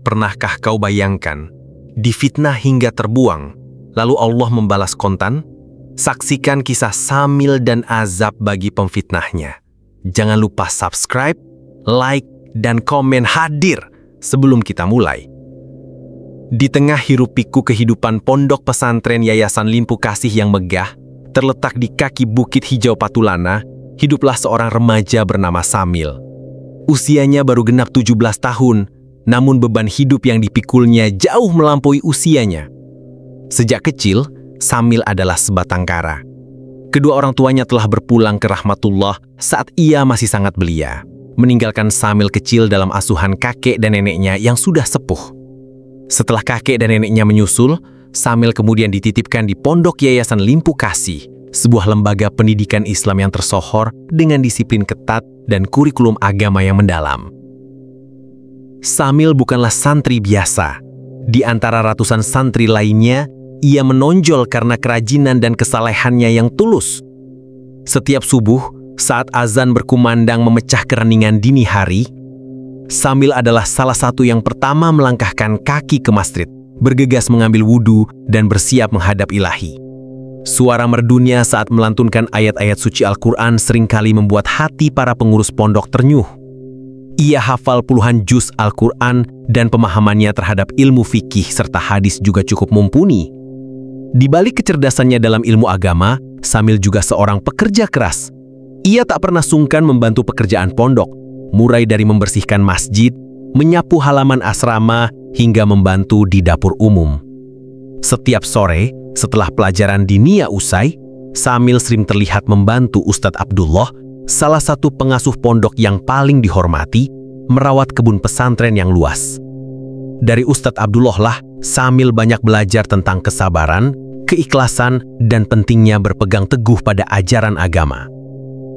Pernahkah kau bayangkan, difitnah hingga terbuang, lalu Allah membalas kontan? Saksikan kisah Samil dan azab bagi pemfitnahnya. Jangan lupa subscribe, like, dan komen hadir sebelum kita mulai. Di tengah hiruk-pikuk kehidupan pondok pesantren Yayasan Limpu Kasih yang megah, terletak di kaki Bukit Hijau Patulana, hiduplah seorang remaja bernama Samil. Usianya baru genap 17 tahun, namun beban hidup yang dipikulnya jauh melampaui usianya. Sejak kecil, Samil adalah sebatang kara. Kedua orang tuanya telah berpulang ke rahmatullah saat ia masih sangat belia, meninggalkan Samil kecil dalam asuhan kakek dan neneknya yang sudah sepuh. Setelah kakek dan neneknya menyusul, Samil kemudian dititipkan di Pondok Yayasan Limpu Kasih, sebuah lembaga pendidikan Islam yang tersohor dengan disiplin ketat dan kurikulum agama yang mendalam. Samil bukanlah santri biasa. Di antara ratusan santri lainnya, ia menonjol karena kerajinan dan kesalehannya yang tulus. Setiap subuh, saat azan berkumandang memecah keheningan dini hari, Samil adalah salah satu yang pertama melangkahkan kaki ke masjid, bergegas mengambil wudhu dan bersiap menghadap Ilahi. Suara merdunya saat melantunkan ayat-ayat suci Al-Quran seringkali membuat hati para pengurus pondok ternyuh. Ia hafal puluhan juz Al-Quran dan pemahamannya terhadap ilmu fikih serta hadis juga cukup mumpuni. Di balik kecerdasannya dalam ilmu agama, Samil juga seorang pekerja keras. Ia tak pernah sungkan membantu pekerjaan pondok, mulai dari membersihkan masjid, menyapu halaman asrama, hingga membantu di dapur umum. Setiap sore, setelah pelajaran dinia usai, Samil sering terlihat membantu Ustadz Abdullah, salah satu pengasuh pondok yang paling dihormati, merawat kebun pesantren yang luas. Dari Ustadz Abdullah lah, Samil banyak belajar tentang kesabaran, keikhlasan, dan pentingnya berpegang teguh pada ajaran agama.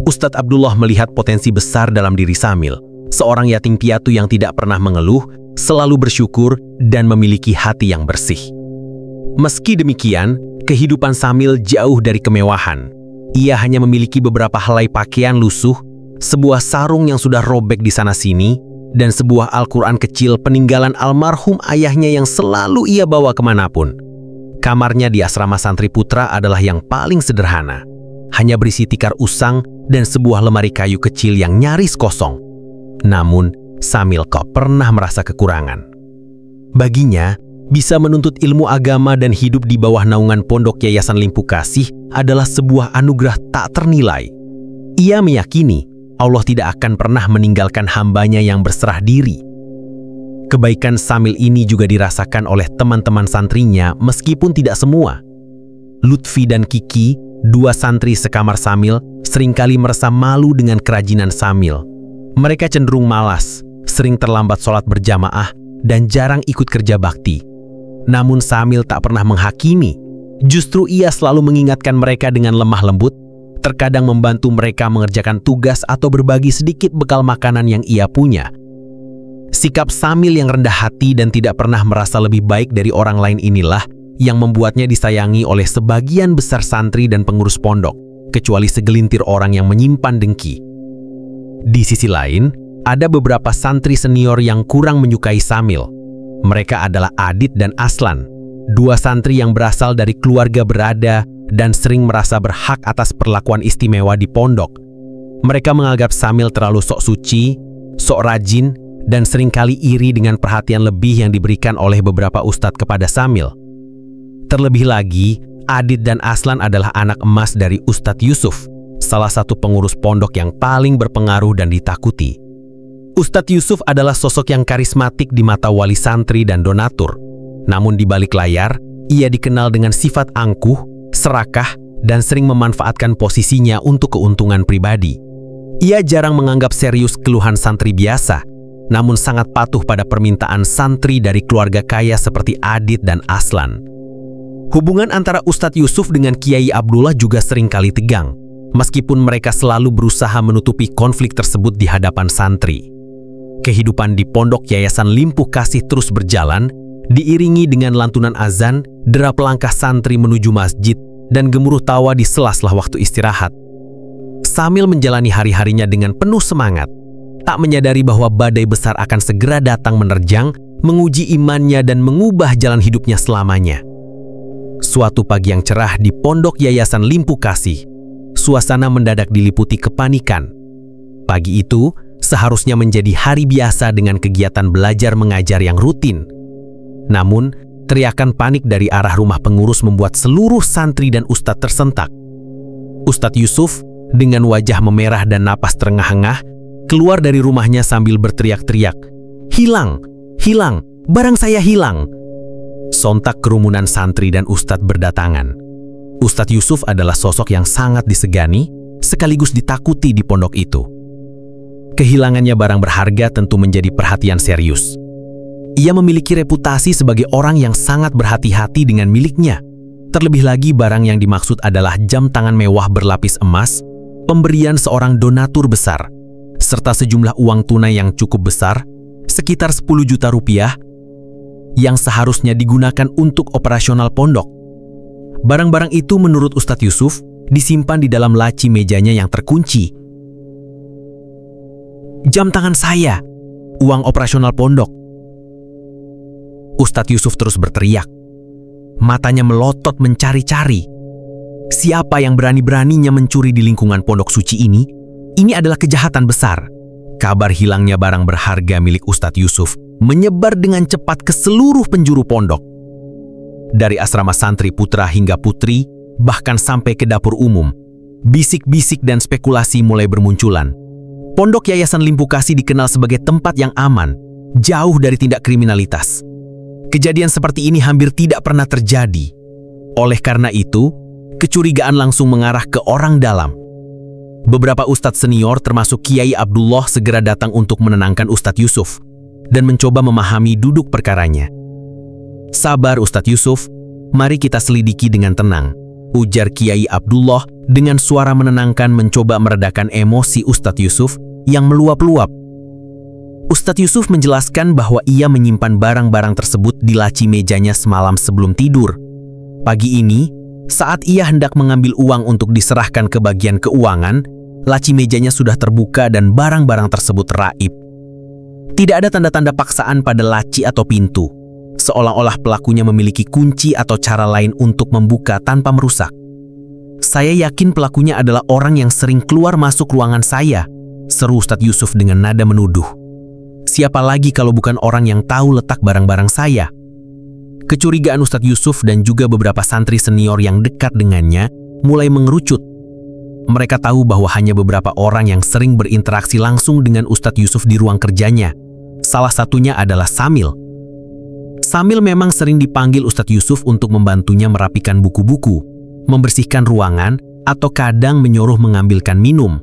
Ustadz Abdullah melihat potensi besar dalam diri Samil, seorang yatim piatu yang tidak pernah mengeluh, selalu bersyukur, dan memiliki hati yang bersih. Meski demikian, kehidupan Samil jauh dari kemewahan. Ia hanya memiliki beberapa helai pakaian lusuh, sebuah sarung yang sudah robek di sana-sini, dan sebuah Al-Quran kecil peninggalan almarhum ayahnya yang selalu ia bawa kemanapun. Kamarnya di asrama santri putra adalah yang paling sederhana, hanya berisi tikar usang dan sebuah lemari kayu kecil yang nyaris kosong. Namun, Samil tak pernah merasa kekurangan. Baginya, bisa menuntut ilmu agama dan hidup di bawah naungan Pondok Yayasan Limpu Kasih adalah sebuah anugerah tak ternilai. Ia meyakini Allah tidak akan pernah meninggalkan hambanya yang berserah diri. Kebaikan Samil ini juga dirasakan oleh teman-teman santrinya meskipun tidak semua. Lutfi dan Kiki, dua santri sekamar Samil, seringkali merasa malu dengan kerajinan Samil. Mereka cenderung malas, sering terlambat sholat berjamaah, dan jarang ikut kerja bakti. Namun Samil tak pernah menghakimi. Justru ia selalu mengingatkan mereka dengan lemah lembut, terkadang membantu mereka mengerjakan tugas atau berbagi sedikit bekal makanan yang ia punya. Sikap Samil yang rendah hati dan tidak pernah merasa lebih baik dari orang lain inilah yang membuatnya disayangi oleh sebagian besar santri dan pengurus pondok, kecuali segelintir orang yang menyimpan dengki. Di sisi lain, ada beberapa santri senior yang kurang menyukai Samil. Mereka adalah Adit dan Aslan, dua santri yang berasal dari keluarga berada dan sering merasa berhak atas perlakuan istimewa di pondok. Mereka menganggap Samil terlalu sok suci, sok rajin, dan seringkali iri dengan perhatian lebih yang diberikan oleh beberapa ustadz kepada Samil. Terlebih lagi, Adit dan Aslan adalah anak emas dari Ustadz Yusuf, salah satu pengurus pondok yang paling berpengaruh dan ditakuti. Ustadz Yusuf adalah sosok yang karismatik di mata wali santri dan donatur. Namun di balik layar, ia dikenal dengan sifat angkuh, serakah, dan sering memanfaatkan posisinya untuk keuntungan pribadi. Ia jarang menganggap serius keluhan santri biasa, namun sangat patuh pada permintaan santri dari keluarga kaya seperti Adit dan Aslan. Hubungan antara Ustadz Yusuf dengan Kiai Abdullah juga seringkali tegang, meskipun mereka selalu berusaha menutupi konflik tersebut di hadapan santri. Kehidupan di Pondok Yayasan Limpu Kasih terus berjalan, diiringi dengan lantunan azan, derap langkah santri menuju masjid, dan gemuruh tawa di sela-sela waktu istirahat. Samil menjalani hari-harinya dengan penuh semangat, tak menyadari bahwa badai besar akan segera datang menerjang menguji imannya dan mengubah jalan hidupnya selamanya. Suatu pagi yang cerah di pondok Yayasan Limpu Kasih, suasana mendadak diliputi kepanikan. Pagi itu seharusnya menjadi hari biasa dengan kegiatan belajar mengajar yang rutin. Namun, teriakan panik dari arah rumah pengurus membuat seluruh santri dan ustadz tersentak. Ustadz Yusuf dengan wajah memerah dan napas terengah-engah keluar dari rumahnya sambil berteriak-teriak, "Hilang! Hilang! Barang saya hilang!" Sontak kerumunan santri dan ustadz berdatangan. Ustadz Yusuf adalah sosok yang sangat disegani, sekaligus ditakuti di pondok itu. Kehilangannya barang berharga tentu menjadi perhatian serius. Ia memiliki reputasi sebagai orang yang sangat berhati-hati dengan miliknya. Terlebih lagi barang yang dimaksud adalah jam tangan mewah berlapis emas, pemberian seorang donatur besar, serta sejumlah uang tunai yang cukup besar, sekitar 10 juta rupiah, yang seharusnya digunakan untuk operasional pondok. Barang-barang itu menurut Ustadz Yusuf disimpan di dalam laci mejanya yang terkunci. "Jam tangan saya, uang operasional pondok." Ustadz Yusuf terus berteriak. Matanya melotot mencari-cari. Siapa yang berani-beraninya mencuri di lingkungan pondok suci ini? Ini adalah kejahatan besar. Kabar hilangnya barang berharga milik Ustadz Yusuf menyebar dengan cepat ke seluruh penjuru pondok. Dari asrama santri putra hingga putri, bahkan sampai ke dapur umum, bisik-bisik dan spekulasi mulai bermunculan. Pondok Yayasan Limpu Kasih dikenal sebagai tempat yang aman, jauh dari tindak kriminalitas. Kejadian seperti ini hampir tidak pernah terjadi. Oleh karena itu, kecurigaan langsung mengarah ke orang dalam. Beberapa ustadz senior termasuk Kiai Abdullah segera datang untuk menenangkan Ustadz Yusuf dan mencoba memahami duduk perkaranya. "Sabar Ustadz Yusuf, mari kita selidiki dengan tenang," ujar Kiai Abdullah dengan suara menenangkan mencoba meredakan emosi Ustadz Yusuf yang meluap-luap. Ustadz Yusuf menjelaskan bahwa ia menyimpan barang-barang tersebut di laci mejanya semalam sebelum tidur. Pagi ini, saat ia hendak mengambil uang untuk diserahkan ke bagian keuangan, laci mejanya sudah terbuka dan barang-barang tersebut raib. Tidak ada tanda-tanda paksaan pada laci atau pintu, seolah-olah pelakunya memiliki kunci atau cara lain untuk membuka tanpa merusak. "Saya yakin pelakunya adalah orang yang sering keluar masuk ruangan saya," seru Ustadz Yusuf dengan nada menuduh. "Siapa lagi kalau bukan orang yang tahu letak barang-barang saya?" Kecurigaan Ustadz Yusuf dan juga beberapa santri senior yang dekat dengannya mulai mengerucut. Mereka tahu bahwa hanya beberapa orang yang sering berinteraksi langsung dengan Ustadz Yusuf di ruang kerjanya. Salah satunya adalah Samil. Samil memang sering dipanggil Ustadz Yusuf untuk membantunya merapikan buku-buku, membersihkan ruangan, atau kadang menyuruh mengambilkan minum.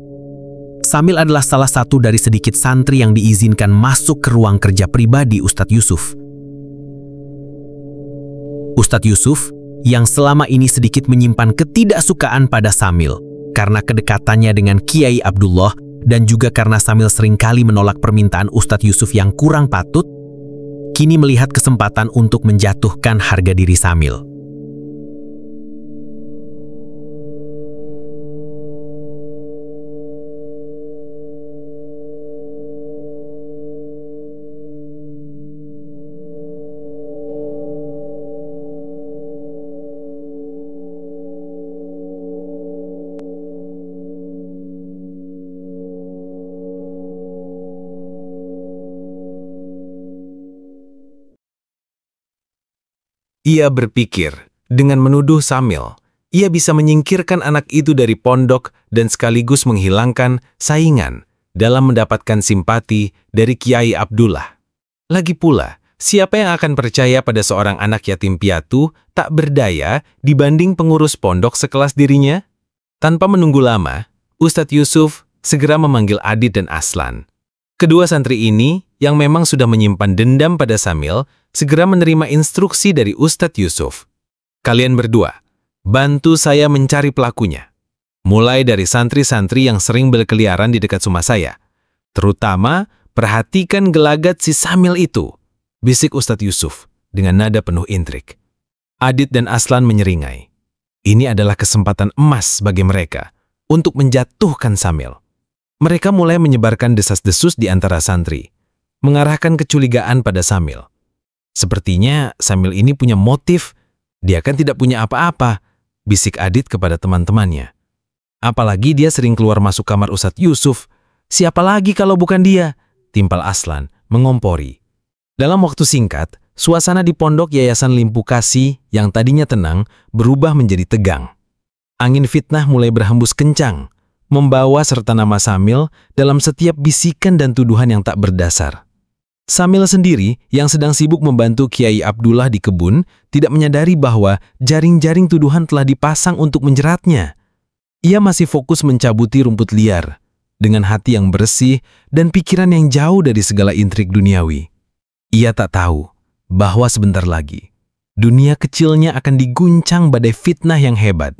Samil adalah salah satu dari sedikit santri yang diizinkan masuk ke ruang kerja pribadi Ustadz Yusuf. Ustadz Yusuf yang selama ini sedikit menyimpan ketidaksukaan pada Samil karena kedekatannya dengan Kiai Abdullah dan juga karena Samil seringkali menolak permintaan Ustadz Yusuf yang kurang patut, kini melihat kesempatan untuk menjatuhkan harga diri Samil. Ia berpikir, dengan menuduh Samil, ia bisa menyingkirkan anak itu dari pondok dan sekaligus menghilangkan saingan dalam mendapatkan simpati dari Kiai Abdullah. Lagi pula, siapa yang akan percaya pada seorang anak yatim piatu tak berdaya dibanding pengurus pondok sekelas dirinya? Tanpa menunggu lama, Ustadz Yusuf segera memanggil Adit dan Aslan. Kedua santri ini, yang memang sudah menyimpan dendam pada Samil, segera menerima instruksi dari Ustadz Yusuf. "Kalian berdua, bantu saya mencari pelakunya. Mulai dari santri-santri yang sering berkeliaran di dekat rumah saya. Terutama, perhatikan gelagat si Samil itu," bisik Ustadz Yusuf dengan nada penuh intrik. Adit dan Aslan menyeringai. Ini adalah kesempatan emas bagi mereka untuk menjatuhkan Samil. Mereka mulai menyebarkan desas-desus di antara santri, mengarahkan kecurigaan pada Samil. Sepertinya Samil ini punya motif. Dia kan tidak punya apa-apa, bisik Adit kepada teman-temannya. Apalagi dia sering keluar masuk kamar Ustadz Yusuf. Siapa lagi kalau bukan dia? Timpal Aslan mengompori. Dalam waktu singkat, suasana di pondok Yayasan Limpu Kasih yang tadinya tenang berubah menjadi tegang. Angin fitnah mulai berhembus kencang, membawa serta nama Samil dalam setiap bisikan dan tuduhan yang tak berdasar. Samil sendiri yang sedang sibuk membantu Kiai Abdullah di kebun tidak menyadari bahwa jaring-jaring tuduhan telah dipasang untuk menjeratnya. Ia masih fokus mencabuti rumput liar, dengan hati yang bersih dan pikiran yang jauh dari segala intrik duniawi. Ia tak tahu bahwa sebentar lagi, dunia kecilnya akan diguncang badai fitnah yang hebat.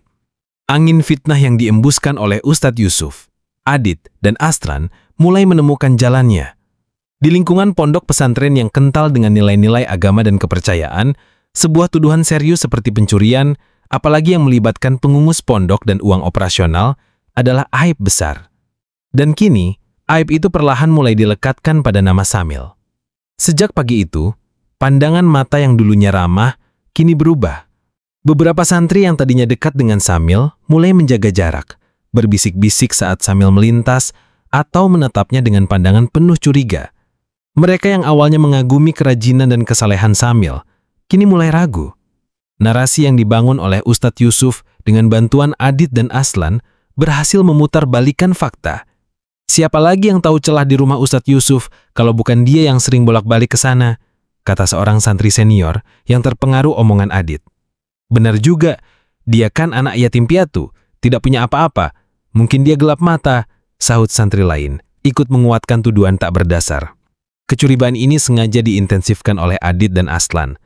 Angin fitnah yang diembuskan oleh Ustadz Yusuf, Adit, dan Astran mulai menemukan jalannya. Di lingkungan pondok pesantren yang kental dengan nilai-nilai agama dan kepercayaan, sebuah tuduhan serius seperti pencurian, apalagi yang melibatkan pengungus pondok dan uang operasional, adalah aib besar. Dan kini, aib itu perlahan mulai dilekatkan pada nama Samil. Sejak pagi itu, pandangan mata yang dulunya ramah, kini berubah. Beberapa santri yang tadinya dekat dengan Samil mulai menjaga jarak, berbisik-bisik saat Samil melintas, atau menatapnya dengan pandangan penuh curiga. Mereka yang awalnya mengagumi kerajinan dan kesalehan Samil, kini mulai ragu. Narasi yang dibangun oleh Ustadz Yusuf dengan bantuan Adit dan Aslan berhasil memutar balikan fakta. Siapa lagi yang tahu celah di rumah Ustadz Yusuf kalau bukan dia yang sering bolak-balik ke sana, kata seorang santri senior yang terpengaruh omongan Adit. Benar juga, dia kan anak yatim piatu, tidak punya apa-apa. Mungkin dia gelap mata, sahut santri lain, ikut menguatkan tuduhan tak berdasar. Kecurigaan ini sengaja diintensifkan oleh Adit dan Aslan.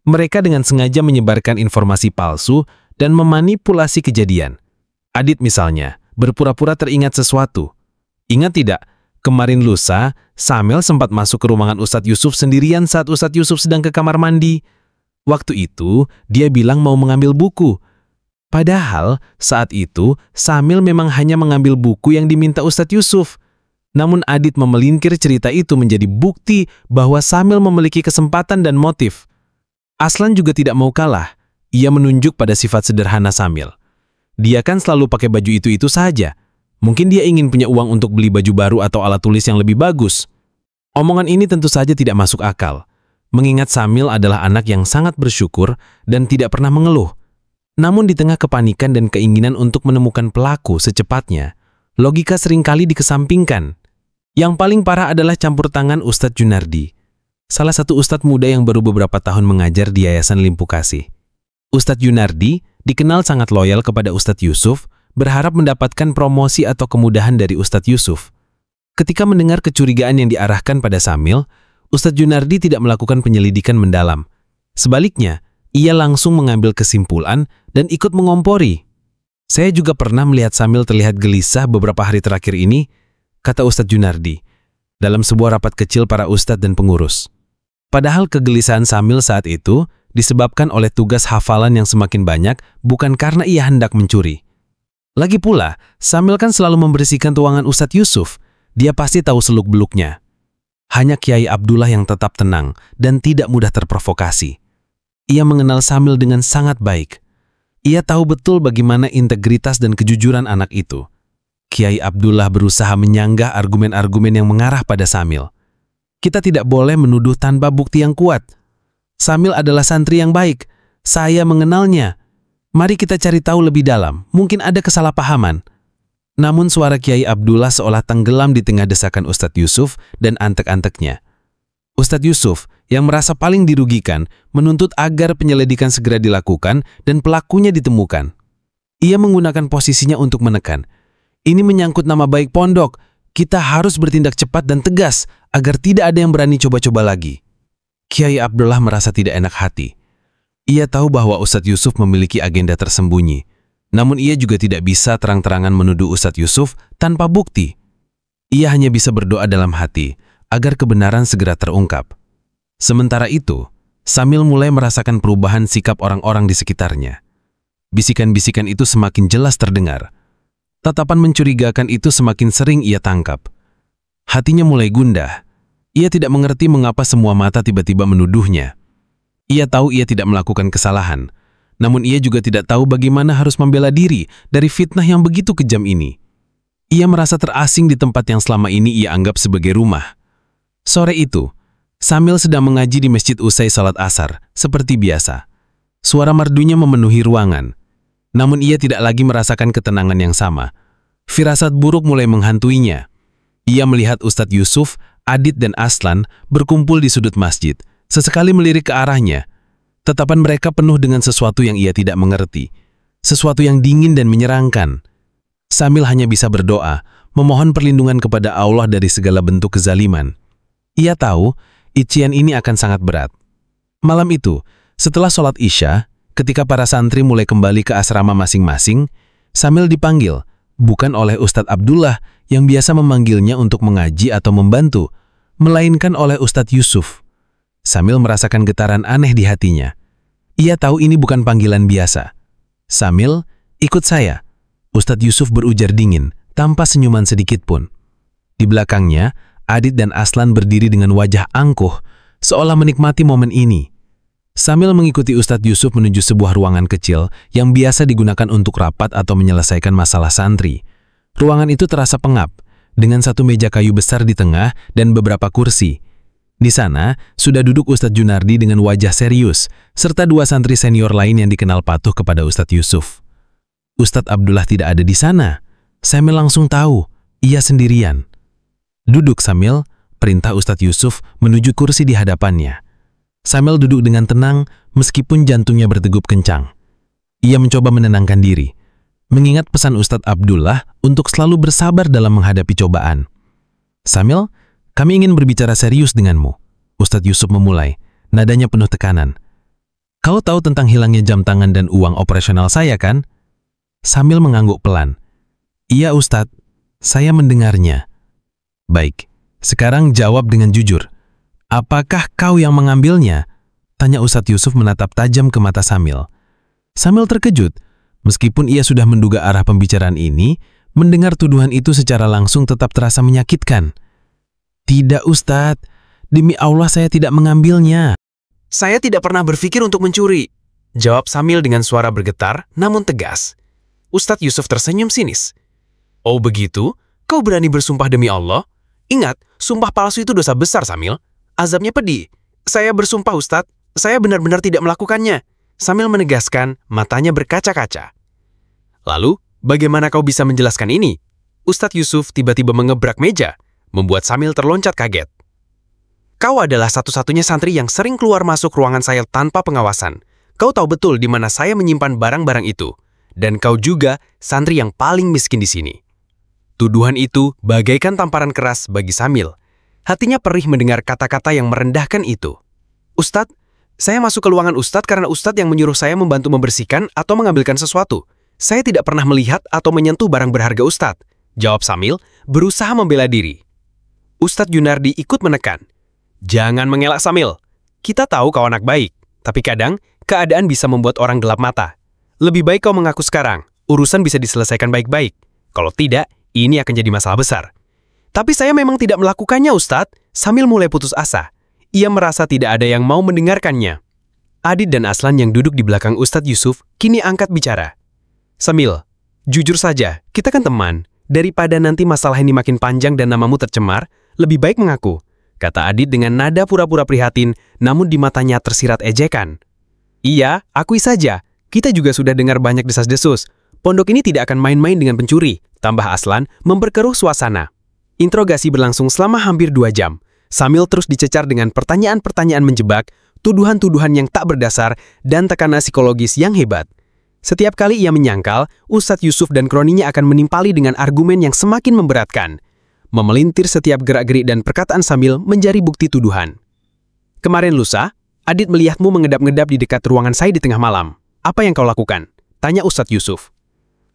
Mereka dengan sengaja menyebarkan informasi palsu dan memanipulasi kejadian. Adit misalnya, berpura-pura teringat sesuatu. Ingat tidak, kemarin lusa, Samil sempat masuk ke ruangan Ustadz Yusuf sendirian saat Ustadz Yusuf sedang ke kamar mandi. Waktu itu, dia bilang mau mengambil buku. Padahal, saat itu, Samil memang hanya mengambil buku yang diminta Ustadz Yusuf. Namun Adit memelingkir cerita itu menjadi bukti bahwa Samil memiliki kesempatan dan motif. Aslan juga tidak mau kalah. Ia menunjuk pada sifat sederhana Samil. Dia kan selalu pakai baju itu saja. Mungkin dia ingin punya uang untuk beli baju baru atau alat tulis yang lebih bagus. Omongan ini tentu saja tidak masuk akal. Mengingat Samil adalah anak yang sangat bersyukur dan tidak pernah mengeluh. Namun di tengah kepanikan dan keinginan untuk menemukan pelaku secepatnya, logika seringkali dikesampingkan. Yang paling parah adalah campur tangan Ustadz Junardi, salah satu ustadz muda yang baru beberapa tahun mengajar di Yayasan Limpu Kasih. Ustadz Junardi dikenal sangat loyal kepada Ustadz Yusuf, berharap mendapatkan promosi atau kemudahan dari Ustadz Yusuf. Ketika mendengar kecurigaan yang diarahkan pada Samil, Ustadz Junardi tidak melakukan penyelidikan mendalam. Sebaliknya, ia langsung mengambil kesimpulan dan ikut mengompori. Saya juga pernah melihat Samil terlihat gelisah beberapa hari terakhir ini, kata Ustadz Junardi, dalam sebuah rapat kecil para ustadz dan pengurus. Padahal kegelisahan Samil saat itu disebabkan oleh tugas hafalan yang semakin banyak, bukan karena ia hendak mencuri. Lagi pula, Samil kan selalu membersihkan ruangan Ustadz Yusuf. Dia pasti tahu seluk-beluknya. Hanya Kiai Abdullah yang tetap tenang dan tidak mudah terprovokasi. Ia mengenal Samil dengan sangat baik. Ia tahu betul bagaimana integritas dan kejujuran anak itu. Kiai Abdullah berusaha menyanggah argumen-argumen yang mengarah pada Samil. Kita tidak boleh menuduh tanpa bukti yang kuat. Samil adalah santri yang baik. Saya mengenalnya. Mari kita cari tahu lebih dalam. Mungkin ada kesalahpahaman. Namun suara Kiai Abdullah seolah tenggelam di tengah desakan Ustadz Yusuf dan antek-anteknya. Ustadz Yusuf yang merasa paling dirugikan menuntut agar penyelidikan segera dilakukan dan pelakunya ditemukan. Ia menggunakan posisinya untuk menekan. Ini menyangkut nama baik pondok. Kita harus bertindak cepat dan tegas agar tidak ada yang berani coba-coba lagi. Kiai Abdullah merasa tidak enak hati. Ia tahu bahwa Ustadz Yusuf memiliki agenda tersembunyi. Namun ia juga tidak bisa terang-terangan menuduh Ustadz Yusuf tanpa bukti. Ia hanya bisa berdoa dalam hati agar kebenaran segera terungkap. Sementara itu, Samil mulai merasakan perubahan sikap orang-orang di sekitarnya. Bisikan-bisikan itu semakin jelas terdengar. Tatapan mencurigakan itu semakin sering ia tangkap. Hatinya mulai gundah. Ia tidak mengerti mengapa semua mata tiba-tiba menuduhnya. Ia tahu ia tidak melakukan kesalahan, namun ia juga tidak tahu bagaimana harus membela diri dari fitnah yang begitu kejam ini. Ia merasa terasing di tempat yang selama ini ia anggap sebagai rumah. Sore itu, Samil sedang mengaji di masjid usai salat asar, seperti biasa. Suara merdunya memenuhi ruangan. Namun ia tidak lagi merasakan ketenangan yang sama. Firasat buruk mulai menghantuinya. Ia melihat Ustadz Yusuf, Adit dan Aslan berkumpul di sudut masjid, sesekali melirik ke arahnya. Tatapan mereka penuh dengan sesuatu yang ia tidak mengerti, sesuatu yang dingin dan menyeramkan. Samil hanya bisa berdoa, memohon perlindungan kepada Allah dari segala bentuk kezaliman. Ia tahu, ujian ini akan sangat berat. Malam itu, setelah sholat Isya, ketika para santri mulai kembali ke asrama masing-masing, Samil dipanggil, bukan oleh Ustadz Abdullah yang biasa memanggilnya untuk mengaji atau membantu, melainkan oleh Ustadz Yusuf. Samil merasakan getaran aneh di hatinya. Ia tahu ini bukan panggilan biasa. Samil, ikut saya. Ustadz Yusuf berujar dingin, tanpa senyuman sedikit pun. Di belakangnya, Adit dan Aslan berdiri dengan wajah angkuh, seolah menikmati momen ini. Samil mengikuti Ustadz Yusuf menuju sebuah ruangan kecil yang biasa digunakan untuk rapat atau menyelesaikan masalah santri. Ruangan itu terasa pengap, dengan satu meja kayu besar di tengah dan beberapa kursi. Di sana, sudah duduk Ustadz Junardi dengan wajah serius, serta dua santri senior lain yang dikenal patuh kepada Ustadz Yusuf. Ustadz Abdullah tidak ada di sana. Samil langsung tahu, ia sendirian. Duduk Samil, perintah Ustadz Yusuf menuju kursi di hadapannya. Samil duduk dengan tenang meskipun jantungnya berdegup kencang. Ia mencoba menenangkan diri, mengingat pesan Ustadz Abdullah untuk selalu bersabar dalam menghadapi cobaan. Samil, kami ingin berbicara serius denganmu. Ustadz Yusuf memulai, nadanya penuh tekanan. Kau tahu tentang hilangnya jam tangan dan uang operasional saya kan? Samil mengangguk pelan. Iya Ustadz, saya mendengarnya. Baik, sekarang jawab dengan jujur. Apakah kau yang mengambilnya? Tanya Ustadz Yusuf menatap tajam ke mata Samil. Samil terkejut, meskipun ia sudah menduga arah pembicaraan ini, mendengar tuduhan itu secara langsung tetap terasa menyakitkan. Tidak Ustadz, demi Allah saya tidak mengambilnya. Saya tidak pernah berpikir untuk mencuri, jawab Samil dengan suara bergetar namun tegas. Ustadz Yusuf tersenyum sinis. Oh begitu? Kau berani bersumpah demi Allah? Ingat, sumpah palsu itu dosa besar Samil. Azabnya pedih. Saya bersumpah Ustadz, saya benar-benar tidak melakukannya. Samil menegaskan, matanya berkaca-kaca. Lalu, bagaimana kau bisa menjelaskan ini? Ustadz Yusuf tiba-tiba mengebrak meja, membuat Samil terloncat kaget. Kau adalah satu-satunya santri yang sering keluar masuk ruangan saya tanpa pengawasan. Kau tahu betul di mana saya menyimpan barang-barang itu. Dan kau juga santri yang paling miskin di sini. Tuduhan itu bagaikan tamparan keras bagi Samil. Hatinya perih mendengar kata-kata yang merendahkan itu. Ustadz, saya masuk ke ruangan Ustadz karena Ustadz yang menyuruh saya membantu membersihkan atau mengambilkan sesuatu. Saya tidak pernah melihat atau menyentuh barang berharga Ustadz. Jawab Samil, berusaha membela diri. Ustadz Junardi ikut menekan. Jangan mengelak Samil. Kita tahu kau anak baik, tapi kadang keadaan bisa membuat orang gelap mata. Lebih baik kau mengaku sekarang, urusan bisa diselesaikan baik-baik. Kalau tidak, ini akan jadi masalah besar. Tapi saya memang tidak melakukannya, Ustadz. Samil mulai putus asa. Ia merasa tidak ada yang mau mendengarkannya. Adit dan Aslan yang duduk di belakang Ustadz Yusuf kini angkat bicara. Samil, jujur saja, kita kan teman. Daripada nanti masalah ini makin panjang dan namamu tercemar, lebih baik mengaku, kata Adit dengan nada pura-pura prihatin, namun di matanya tersirat ejekan. Iya, akui saja. Kita juga sudah dengar banyak desas-desus. Pondok ini tidak akan main-main dengan pencuri, tambah Aslan memperkeruh suasana. Interogasi berlangsung selama hampir 2 jam. Samil terus dicecar dengan pertanyaan-pertanyaan menjebak, tuduhan-tuduhan yang tak berdasar, dan tekanan psikologis yang hebat. Setiap kali ia menyangkal, Ustadz Yusuf dan kroninya akan menimpali dengan argumen yang semakin memberatkan. Memelintir setiap gerak-gerik dan perkataan Samil menjadi bukti tuduhan. Kemarin lusa, Adit melihatmu mengedap-ngedap di dekat ruangan saya di tengah malam. Apa yang kau lakukan? Tanya Ustadz Yusuf.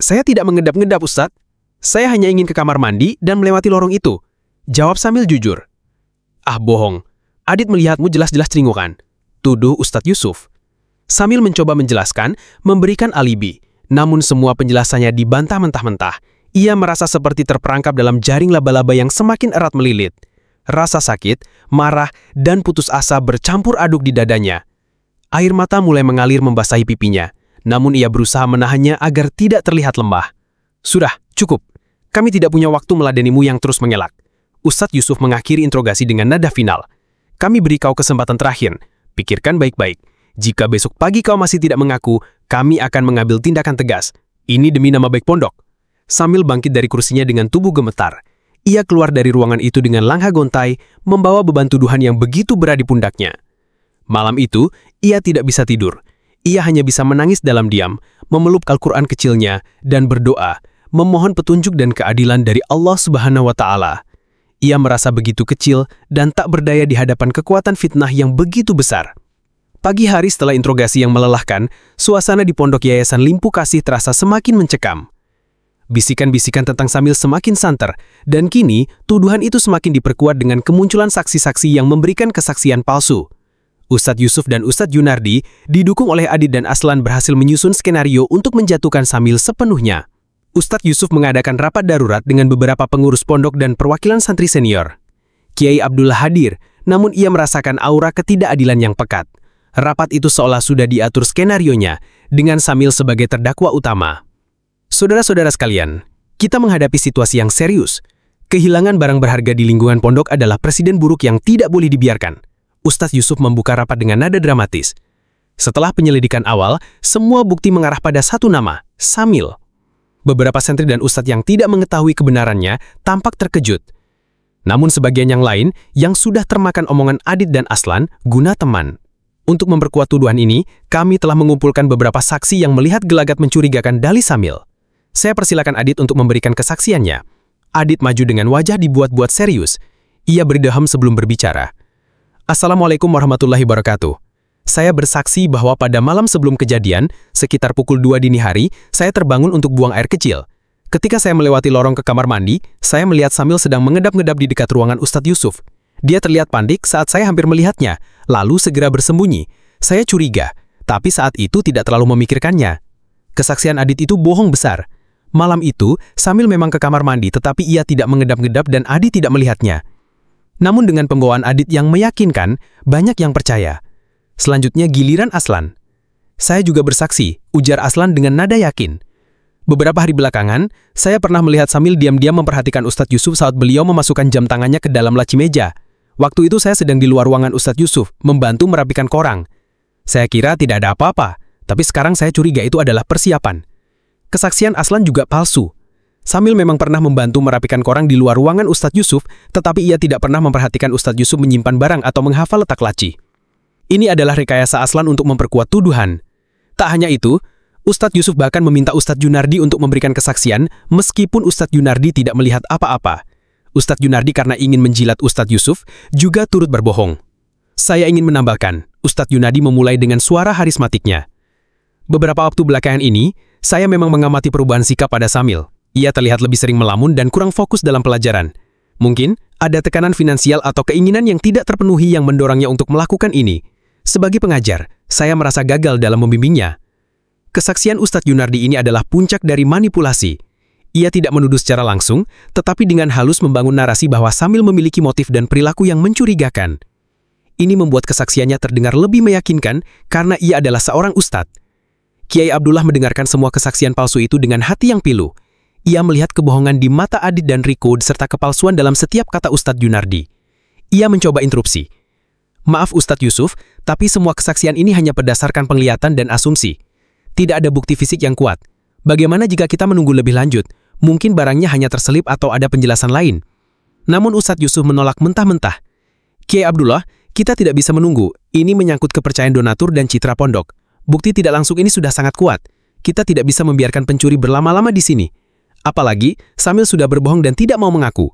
Saya tidak mengedap-ngedap, Ustadz. Saya hanya ingin ke kamar mandi dan melewati lorong itu. Jawab Samil jujur. Ah, bohong. Adit melihatmu jelas-jelas ceringukan. Tuduh Ustadz Yusuf. Samil mencoba menjelaskan, memberikan alibi. Namun semua penjelasannya dibantah mentah-mentah. Ia merasa seperti terperangkap dalam jaring laba-laba yang semakin erat melilit. Rasa sakit, marah, dan putus asa bercampur aduk di dadanya. Air mata mulai mengalir membasahi pipinya, namun ia berusaha menahannya agar tidak terlihat lemah. "Sudah, cukup. Kami tidak punya waktu meladenimu yang terus mengelak." Ustadz Yusuf mengakhiri interogasi dengan nada final. "Kami beri kau kesempatan terakhir. Pikirkan baik-baik. Jika besok pagi kau masih tidak mengaku, kami akan mengambil tindakan tegas. Ini demi nama baik pondok." Sambil bangkit dari kursinya dengan tubuh gemetar, ia keluar dari ruangan itu dengan langkah gontai, membawa beban tuduhan yang begitu berat di pundaknya. Malam itu, ia tidak bisa tidur. Ia hanya bisa menangis dalam diam, memeluk Al-Quran kecilnya, dan berdoa, memohon petunjuk dan keadilan dari Allah Subhanahu wa Ta'ala. Ia merasa begitu kecil dan tak berdaya di hadapan kekuatan fitnah yang begitu besar. Pagi hari setelah interogasi yang melelahkan, suasana di pondok Yayasan Limpu Kasih terasa semakin mencekam. Bisikan-bisikan tentang Samil semakin santer, dan kini tuduhan itu semakin diperkuat dengan kemunculan saksi-saksi yang memberikan kesaksian palsu. Ustadz Yusuf dan Ustadz Yunardi, didukung oleh Adit dan Aslan, berhasil menyusun skenario untuk menjatuhkan Samil sepenuhnya. Ustadz Yusuf mengadakan rapat darurat dengan beberapa pengurus pondok dan perwakilan santri senior. Kiai Abdullah hadir, namun ia merasakan aura ketidakadilan yang pekat. Rapat itu seolah sudah diatur skenarionya, dengan Samil sebagai terdakwa utama. Saudara-saudara sekalian, kita menghadapi situasi yang serius. Kehilangan barang berharga di lingkungan pondok adalah presiden buruk yang tidak boleh dibiarkan. Ustadz Yusuf membuka rapat dengan nada dramatis. Setelah penyelidikan awal, semua bukti mengarah pada satu nama, Samil. Beberapa santri dan ustadz yang tidak mengetahui kebenarannya tampak terkejut. Namun sebagian yang lain yang sudah termakan omongan Adit dan Aslan guna teman. Untuk memperkuat tuduhan ini, kami telah mengumpulkan beberapa saksi yang melihat gelagat mencurigakan dalih Samil. Saya persilakan Adit untuk memberikan kesaksiannya. Adit maju dengan wajah dibuat-buat serius. Ia berdeham sebelum berbicara. "Assalamualaikum warahmatullahi wabarakatuh. Saya bersaksi bahwa pada malam sebelum kejadian, sekitar pukul 2 dini hari, saya terbangun untuk buang air kecil. Ketika saya melewati lorong ke kamar mandi, saya melihat Samil sedang mengedap-ngedap di dekat ruangan Ustadz Yusuf. Dia terlihat panik saat saya hampir melihatnya, lalu segera bersembunyi. Saya curiga, tapi saat itu tidak terlalu memikirkannya." Kesaksian Adit itu bohong besar. Malam itu, Samil memang ke kamar mandi, tetapi ia tidak mengedap-ngedap dan Adit tidak melihatnya. Namun dengan pembawaan Adit yang meyakinkan, banyak yang percaya. Selanjutnya giliran Aslan. "Saya juga bersaksi," ujar Aslan dengan nada yakin. "Beberapa hari belakangan, saya pernah melihat Samil diam-diam memperhatikan Ustadz Yusuf saat beliau memasukkan jam tangannya ke dalam laci meja. Waktu itu saya sedang di luar ruangan Ustadz Yusuf, membantu merapikan koran. Saya kira tidak ada apa-apa, tapi sekarang saya curiga itu adalah persiapan." Kesaksian Aslan juga palsu. Samil memang pernah membantu merapikan koran di luar ruangan Ustadz Yusuf, tetapi ia tidak pernah memperhatikan Ustadz Yusuf menyimpan barang atau menghafal letak laci. Ini adalah rekayasa Aslan untuk memperkuat tuduhan. Tak hanya itu, Ustadz Yusuf bahkan meminta Ustadz Yunardi untuk memberikan kesaksian, meskipun Ustadz Yunardi tidak melihat apa-apa. Ustadz Yunardi karena ingin menjilat Ustadz Yusuf, juga turut berbohong. Saya ingin menambahkan, Ustadz Yunardi memulai dengan suara harismatiknya. "Beberapa waktu belakangan ini, saya memang mengamati perubahan sikap pada Samil. Ia terlihat lebih sering melamun dan kurang fokus dalam pelajaran. Mungkin ada tekanan finansial atau keinginan yang tidak terpenuhi yang mendorongnya untuk melakukan ini. Sebagai pengajar, saya merasa gagal dalam membimbingnya." Kesaksian Ustadz Yunardi ini adalah puncak dari manipulasi. Ia tidak menuduh secara langsung, tetapi dengan halus membangun narasi bahwa Samil memiliki motif dan perilaku yang mencurigakan. Ini membuat kesaksiannya terdengar lebih meyakinkan karena ia adalah seorang ustadz. Kiai Abdullah mendengarkan semua kesaksian palsu itu dengan hati yang pilu. Ia melihat kebohongan di mata Adit dan Riko serta kepalsuan dalam setiap kata Ustadz Yunardi. Ia mencoba interupsi. "Maaf Ustadz Yusuf, tapi semua kesaksian ini hanya berdasarkan penglihatan dan asumsi. Tidak ada bukti fisik yang kuat. Bagaimana jika kita menunggu lebih lanjut? Mungkin barangnya hanya terselip atau ada penjelasan lain." Namun Ustadz Yusuf menolak mentah-mentah. "Kiai Abdullah, kita tidak bisa menunggu. Ini menyangkut kepercayaan donatur dan citra pondok. Bukti tidak langsung ini sudah sangat kuat. Kita tidak bisa membiarkan pencuri berlama-lama di sini. Apalagi, Samil sudah berbohong dan tidak mau mengaku."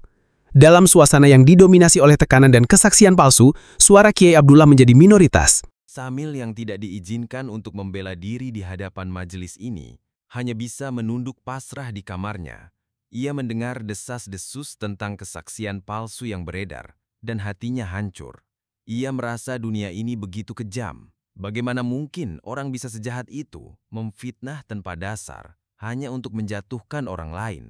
Dalam suasana yang didominasi oleh tekanan dan kesaksian palsu, suara Kiai Abdullah menjadi minoritas. Samil yang tidak diizinkan untuk membela diri di hadapan majelis ini, hanya bisa menunduk pasrah di kamarnya. Ia mendengar desas-desus tentang kesaksian palsu yang beredar, dan hatinya hancur. Ia merasa dunia ini begitu kejam. Bagaimana mungkin orang bisa sejahat itu, memfitnah tanpa dasar, hanya untuk menjatuhkan orang lain.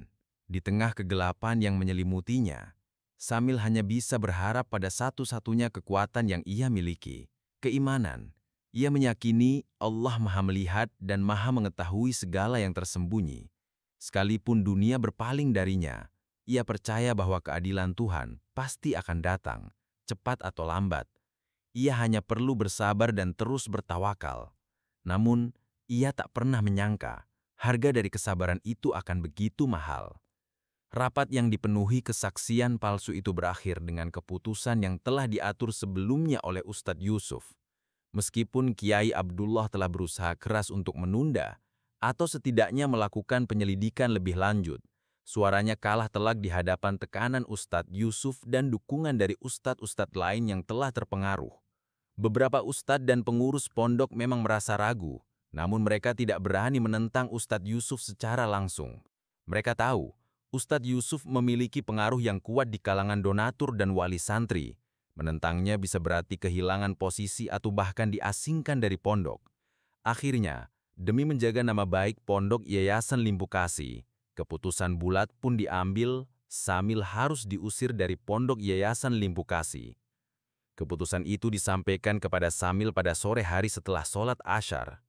Di tengah kegelapan yang menyelimutinya, Samil hanya bisa berharap pada satu-satunya kekuatan yang ia miliki, keimanan. Ia meyakini Allah Maha Melihat dan Maha Mengetahui segala yang tersembunyi. Sekalipun dunia berpaling darinya, ia percaya bahwa keadilan Tuhan pasti akan datang, cepat atau lambat. Ia hanya perlu bersabar dan terus bertawakal. Namun, ia tak pernah menyangka harga dari kesabaran itu akan begitu mahal. Rapat yang dipenuhi kesaksian palsu itu berakhir dengan keputusan yang telah diatur sebelumnya oleh Ustadz Yusuf. Meskipun Kiai Abdullah telah berusaha keras untuk menunda atau setidaknya melakukan penyelidikan lebih lanjut, suaranya kalah telak di hadapan tekanan Ustadz Yusuf dan dukungan dari ustadz-ustadz lain yang telah terpengaruh. Beberapa ustadz dan pengurus pondok memang merasa ragu, namun mereka tidak berani menentang Ustadz Yusuf secara langsung. Mereka tahu, Ustadz Yusuf memiliki pengaruh yang kuat di kalangan donatur dan wali santri. Menentangnya bisa berarti kehilangan posisi atau bahkan diasingkan dari pondok. Akhirnya, demi menjaga nama baik Pondok Yayasan Limpu Kasih, keputusan bulat pun diambil, Samil harus diusir dari Pondok Yayasan Limpu Kasih. Keputusan itu disampaikan kepada Samil pada sore hari setelah sholat Asyar.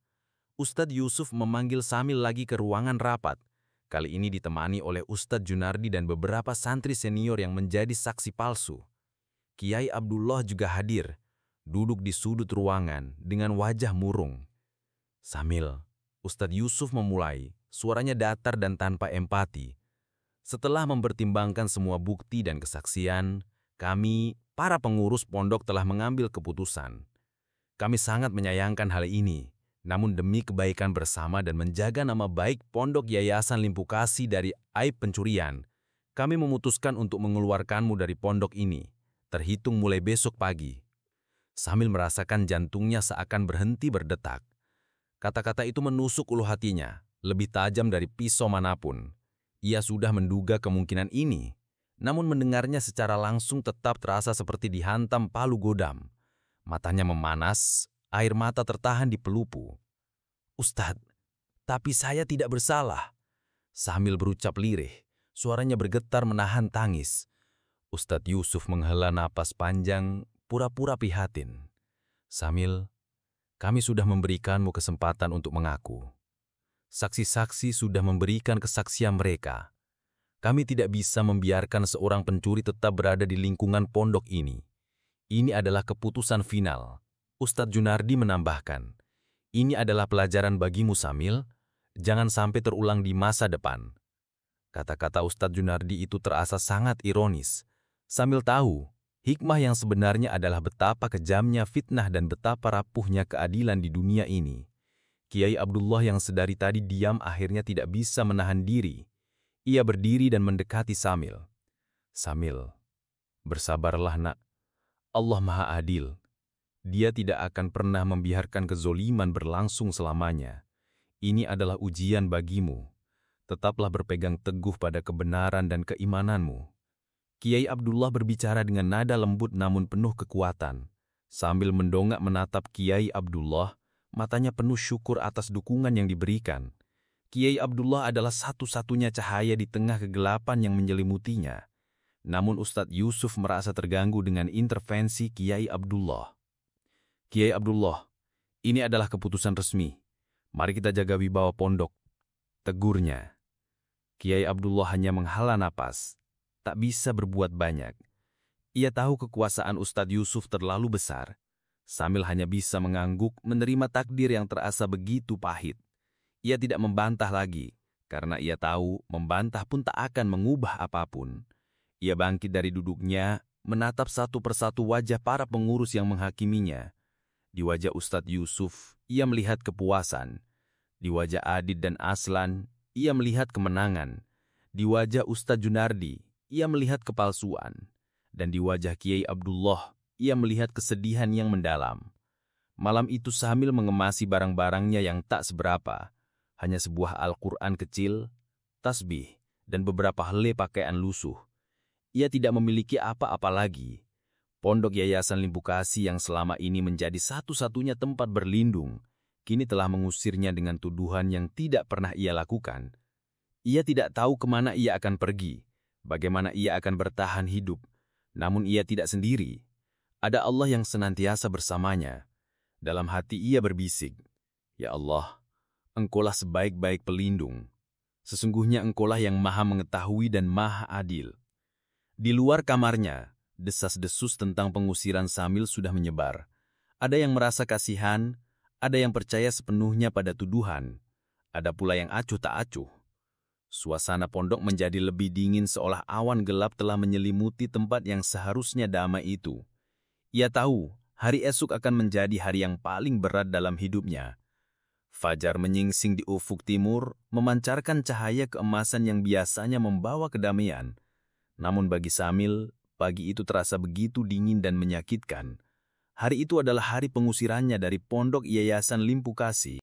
Ustadz Yusuf memanggil Samil lagi ke ruangan rapat. Kali ini ditemani oleh Ustadz Junardi dan beberapa santri senior yang menjadi saksi palsu. Kiai Abdullah juga hadir, duduk di sudut ruangan dengan wajah murung. "Samil," Ustadz Yusuf memulai, suaranya datar dan tanpa empati. "Setelah mempertimbangkan semua bukti dan kesaksian, kami, para pengurus pondok telah mengambil keputusan. Kami sangat menyayangkan hal ini, namun demi kebaikan bersama dan menjaga nama baik Pondok Yayasan Limpu Kasih dari aib pencurian, kami memutuskan untuk mengeluarkanmu dari pondok ini, terhitung mulai besok pagi." Sambil merasakan jantungnya seakan berhenti berdetak. Kata-kata itu menusuk ulu hatinya, lebih tajam dari pisau manapun. Ia sudah menduga kemungkinan ini, namun mendengarnya secara langsung tetap terasa seperti dihantam palu godam. Matanya memanas, air mata tertahan di pelupu. "Ustadz, tapi saya tidak bersalah." Sambil berucap lirih, suaranya bergetar menahan tangis. Ustadz Yusuf menghela napas panjang, pura-pura prihatin. "Samil, kami sudah memberikanmu kesempatan untuk mengaku. Saksi-saksi sudah memberikan kesaksian mereka. Kami tidak bisa membiarkan seorang pencuri tetap berada di lingkungan pondok ini. Ini adalah keputusan final." Ustadz Junardi menambahkan, "Ini adalah pelajaran bagimu, Samil. Jangan sampai terulang di masa depan." Kata-kata Ustadz Junardi itu terasa sangat ironis. Sambil tahu, hikmah yang sebenarnya adalah betapa kejamnya fitnah dan betapa rapuhnya keadilan di dunia ini. Kiai Abdullah yang sedari tadi diam akhirnya tidak bisa menahan diri. Ia berdiri dan mendekati Samil. "Samil, bersabarlah nak. Allah Maha Adil. Dia tidak akan pernah membiarkan kezoliman berlangsung selamanya. Ini adalah ujian bagimu. Tetaplah berpegang teguh pada kebenaran dan keimananmu." Kiai Abdullah berbicara dengan nada lembut namun penuh kekuatan. Sambil mendongak menatap Kiai Abdullah, matanya penuh syukur atas dukungan yang diberikan. Kiai Abdullah adalah satu-satunya cahaya di tengah kegelapan yang menyelimutinya. Namun Ustadz Yusuf merasa terganggu dengan intervensi Kiai Abdullah. "Kiai Abdullah, ini adalah keputusan resmi. Mari kita jaga wibawa pondok," tegurnya. Kiai Abdullah hanya menghela napas. Tak bisa berbuat banyak. Ia tahu kekuasaan Ustadz Yusuf terlalu besar. Sambil hanya bisa mengangguk menerima takdir yang terasa begitu pahit. Ia tidak membantah lagi, karena ia tahu membantah pun tak akan mengubah apapun. Ia bangkit dari duduknya, menatap satu persatu wajah para pengurus yang menghakiminya. Di wajah Ustadz Yusuf, ia melihat kepuasan. Di wajah Adit dan Aslan, ia melihat kemenangan. Di wajah Ustadz Junardi, ia melihat kepalsuan, dan di wajah Kiai Abdullah, ia melihat kesedihan yang mendalam. Malam itu Samil mengemasi barang-barangnya yang tak seberapa, hanya sebuah Al-Quran kecil, tasbih, dan beberapa helai pakaian lusuh. Ia tidak memiliki apa-apa lagi. Pondok Yayasan Limpu Kasih yang selama ini menjadi satu-satunya tempat berlindung, kini telah mengusirnya dengan tuduhan yang tidak pernah ia lakukan. Ia tidak tahu kemana ia akan pergi, bagaimana ia akan bertahan hidup, namun ia tidak sendiri. Ada Allah yang senantiasa bersamanya. Dalam hati ia berbisik, "Ya Allah, Engkaulah sebaik-baik pelindung. Sesungguhnya Engkaulah yang Maha Mengetahui dan Maha Adil." Di luar kamarnya, desas-desus tentang pengusiran Samil sudah menyebar. Ada yang merasa kasihan, ada yang percaya sepenuhnya pada tuduhan, ada pula yang acuh tak acuh. Suasana pondok menjadi lebih dingin seolah awan gelap telah menyelimuti tempat yang seharusnya damai itu. Ia tahu, hari esok akan menjadi hari yang paling berat dalam hidupnya. Fajar menyingsing di ufuk timur, memancarkan cahaya keemasan yang biasanya membawa kedamaian. Namun bagi Samil, pagi itu terasa begitu dingin dan menyakitkan. Hari itu adalah hari pengusirannya dari pondok Yayasan Limpu Kasih.